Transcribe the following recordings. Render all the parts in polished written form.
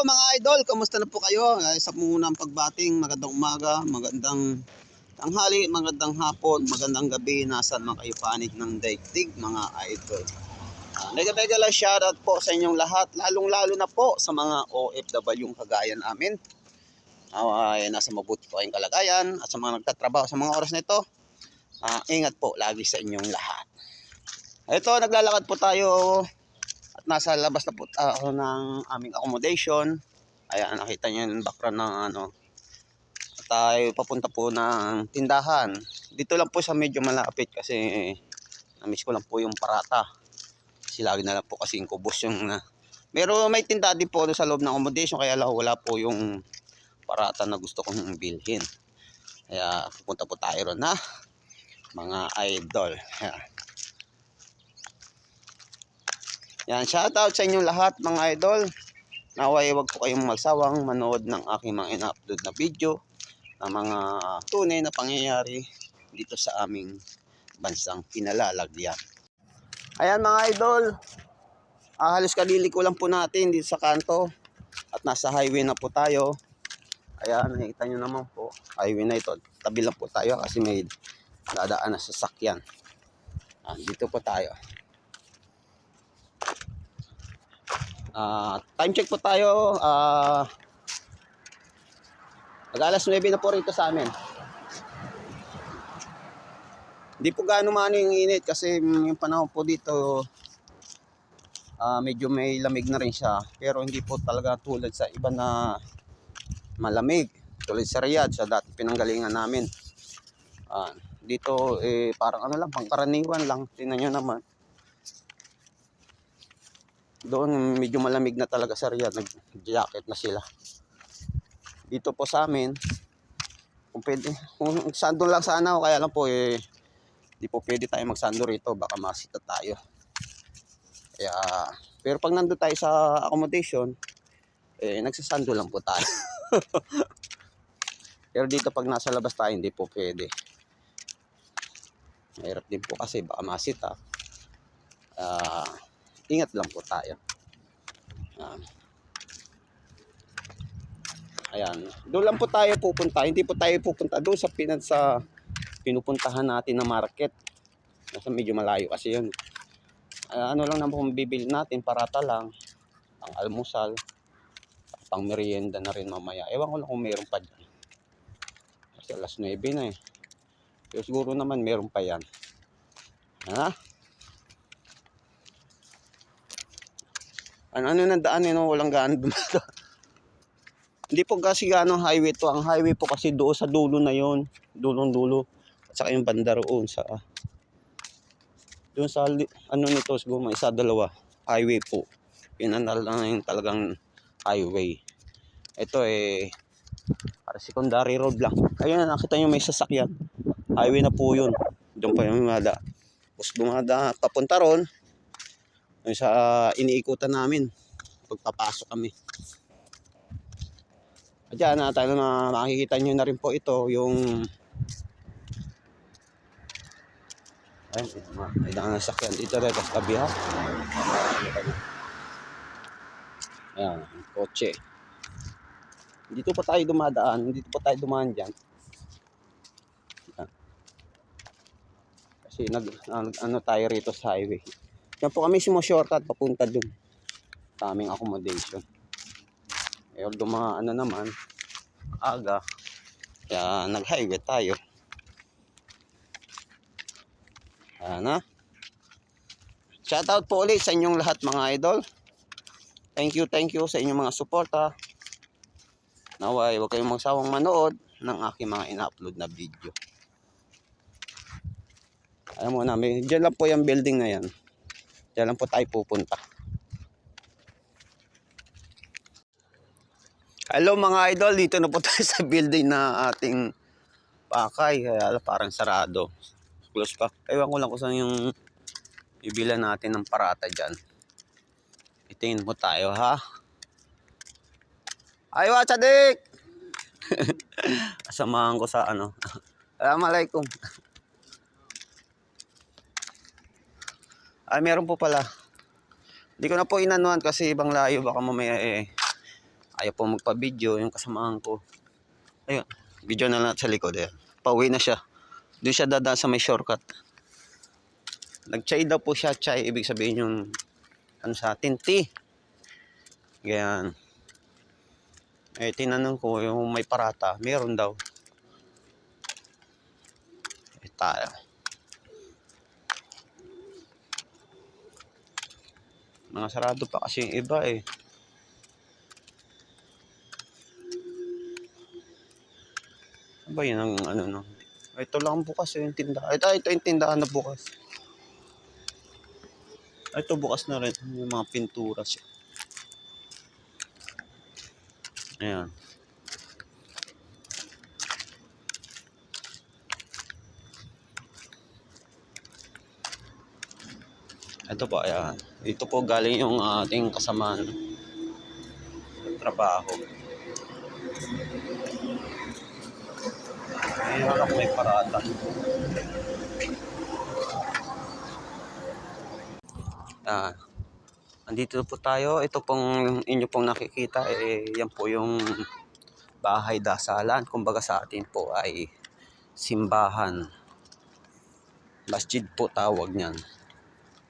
mga idol, kamusta na po kayo? Sa munang pagbating, magandang umaga, magandang tanghali, magandang hapon, magandang gabi, nasan man kayo panig ng daigdig mga idol. Mega lang shoutout po sa inyong lahat, lalong-lalo na po sa mga OFW kagaya namin. Ay nasa mabuti po kayong kalagayan at sa mga nagtatrabaho sa mga oras na ito. Ingat po lagi sa inyong lahat. Ito, naglalakad po tayo. At nasa labas na po ako ng aming accommodation. Ayan, nakita niyo yung background ng ano. At tayo papunta po ng tindahan. Dito lang po sa medyo malapit kasi namiss ko lang po yung parata. Kasi lagi na lang po kasi yung kubos yung may tindahan din po sa loob ng accommodation kaya lang wala po yung parata na gusto kong bilhin. Kaya pupunta po tayo ron na mga idol. Ayan. Yan, shoutout sa inyong lahat mga idol. Naway wag po kayong magsawang manood ng aking mga ina-upload na video ng mga tunay na pangyayari dito sa aming bansang pinalalagyan. Ayan mga idol, halos kaliliko lang po natin dito sa kanto at nasa highway na po tayo. Ayan, nakita nyo naman po, highway na ito. Tabi lang po tayo kasi may dadaan na sasakyan. Dito po tayo. Time check po tayo. Mag-alas 9 na po rito sa amin. Hindi po gaano man yung init kasi yung panahon po dito medyo may lamig na rin siya. Pero hindi po talaga tulad sa iba na malamig. Tulad sa Riyadh, sa dati pinanggalingan namin. Dito parang ano lang, pangkaraniwan lang. Tingnan nyo naman. Doon medyo malamig na talaga sa Riyadh, nag-jacket na sila. Dito po sa amin, kung pwede, kung sando lang sana o kaya lang po di po pwede tayo magsando rito, baka masita tayo. Kaya, pero pag nandun tayo sa accommodation, nagsasando lang po tayo. Pero dito pag nasa labas tayo, hindi po pwede. Mahirap din po kasi baka masita. Ingat lang po tayo. Ayan. Doon lang po tayo pupunta. Hindi po tayo pupunta doon sa pinupuntahan natin na market. Nasa medyo malayo kasi yun. Ano lang naman kung bibili natin, parata lang. Ang almusal. Pang merienda na rin mamaya. Ewan ko lang kung meron pa dyan. Kasi alas 9 na eh. Pero siguro naman meron pa yan. Ano nang daan no? Walang gaan dumada. Hindi po kasi gaano highway to. Ang highway po kasi doon sa dulo na yon, dulong-dulo. At saka yung banda roon sa doon sa ano nito siguro may isa dalawa highway po. Pinanal na yung talagang highway. Ito para secondary road lang. Ayun, nakita nyo may sasakyan. Highway na po yun. Doon pa yung dumada. Tapos dumada papunta ron. Yung sa iniikutan namin. Pagpapasok kami. Diyan tayo na makikita nyo na rin po ito. Yung ayun, may daan sasakyan dito rin. Tapos tabi ha. Ayan, kotse. Dito pa tayo dumadaan. Dito pa tayo dumaan dyan. Kasi ano tayo rito sa highway. Yan po kami shortcut papunta dun sa aming accommodation. Although mga ano naman aga kaya nag-highway tayo. Shoutout po ulit sa inyong lahat mga idol. Thank you sa inyong mga suporta. Naway huwag kayong magsawang manood ng aking mga ina-upload na video. Alam mo na, dyan lang po yung building na yan. Dyan lang po tayo pupunta. Hello mga idol, dito na po tayo sa building na ating pakay. Kaya parang sarado. Close pa. Ewan ko lang kung saan yung ibilan natin ng parata dyan. Itingin mo tayo ha. Ay watsadik! Samahan ko sa ano. Assalamualaikum. Meron po pala. Hindi ko na po inanuan kasi ibang layo. Baka mamaya Ayaw po magpa-video yung kasamaan ko. Ayun, video na lang sa likod. Ayan. Pauwi na siya. Doon siya dadaan sa may shortcut. Nag-chai daw po siya. Chai, ibig sabihin yung ano sa atin, tea. Ganyan. Eh, tinanong ko yung may parata. Meron daw. Eh, tayo. Mga sarado pa kasi yung iba eh. Ano ba yun ang ano no? Ito lang bukas yung tindahan. Ito yung tindahan na bukas. Ito bukas na rin. Yung mga pintura siya. Ayan. Ito po, ayan. Dito po galing yung ating kasamaan sa trabaho. Ayan ako may parata. Andito po tayo. Ito pong inyo pong nakikita, eh, yan po yung bahay dasalan. Kumbaga sa atin po ay simbahan. Masjid po tawag niyan.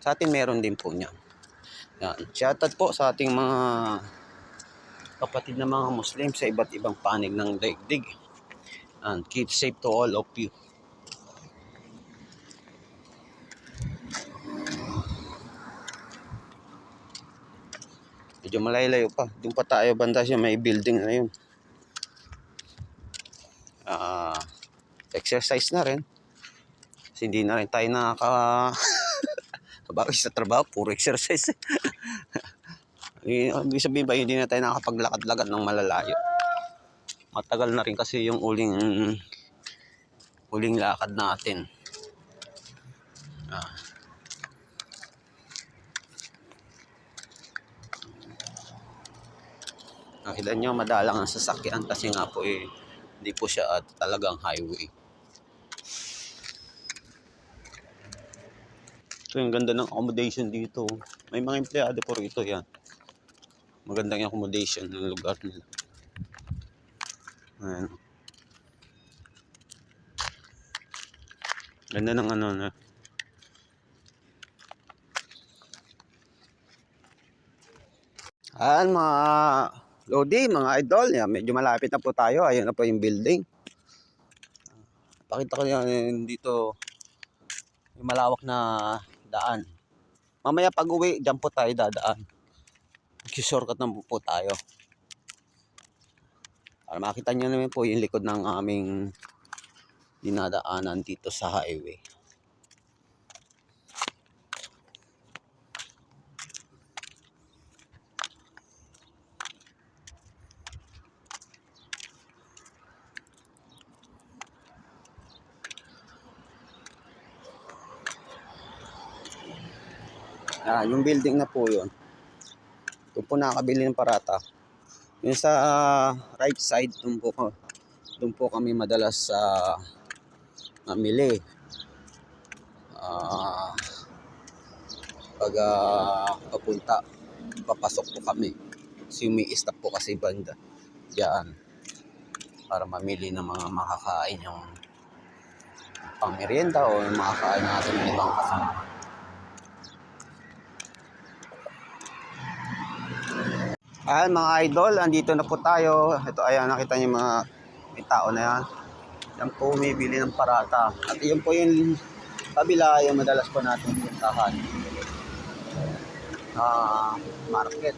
Sa atin meron din po niyan. Yan. Shoutout po sa ating mga kapatid na mga Muslim sa iba't ibang panig ng daigdig. And keep safe to all of you. Medyo malayo pa. Doon pa tayo banda siya. May building na yun. Exercise na rin. Kasi hindi na rin tayo kabawis sa trabaho. Puro exercise. Ibig sabihin ba, hindi na tayo nakapaglakad-lakad ng malalayo. Matagal na rin kasi yung uling lakad natin. Nakita nyo, madalang ang sasakyan kasi nga po eh, hindi po siya talagang highway. So yung ganda ng accommodation dito. May mga empleyado po rito yan. Magandang accommodation ng lugar nila. Ayan. Ganda ng ano na. Ayan mga Lodi, mga idol. Yan, medyo malapit na po tayo. Ayun na po yung building. Pakita ko yan dito. Yung malawak na daan. Mamaya pag uwi, dyan po tayo dadaan. Shortcut na po tayo. Para makita nyo naman po yung likod ng aming dinadaanan dito sa highway. Yung building na po yun. Doon po nakakabili ng parata. Yung sa right side, doon po kami madalas mamili. Pag papasok po kami. Kasi may stop po kasi banda. Diyan. Para mamili ng mga makakain yung pang-merienda o yung makakain natin ng ibang kasama. Ayan mga idol, andito na po tayo. Ito, ayan, nakita niyo mga may tao na yan. Yan po umibili ng parata. At yun po yung kabila, yung madalas po natin puntahan. Market.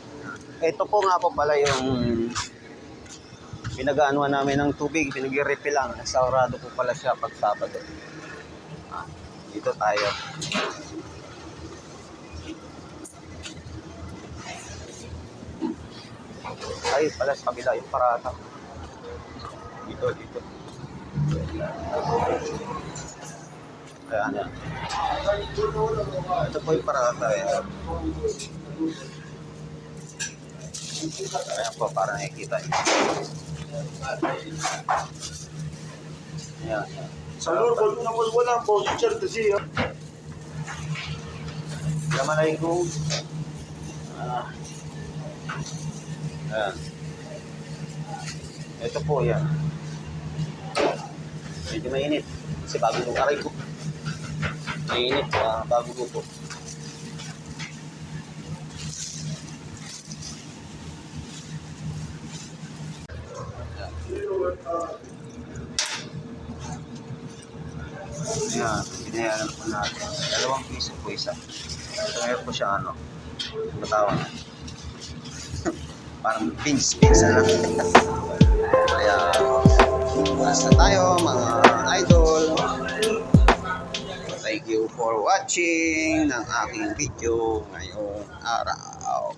Ito po nga po pala yung pinag-aanuhan namin ng tubig. Pinag-refill lang. Saurado po pala siya pag Sabado. Dito tayo. Ay, pala sa kabila yung parata. Dito. Ayan, yan. Ito po yung parata eh. Ayan po, para nakikita nyo. Ayan. Salur, wala po, teacher kasi. Assalamualaikum. Ayan. Ito po yan. Medyo mainit. Kasi bago yung aray ko. Mainit, bago luto. Ayan, binayaran po natin. 2 piso po isa. So ngayon po siya matawan. Parang pinsa lang. Kaya, bukas na tayo mga idol. Thank you for watching ng aking video ngayong araw.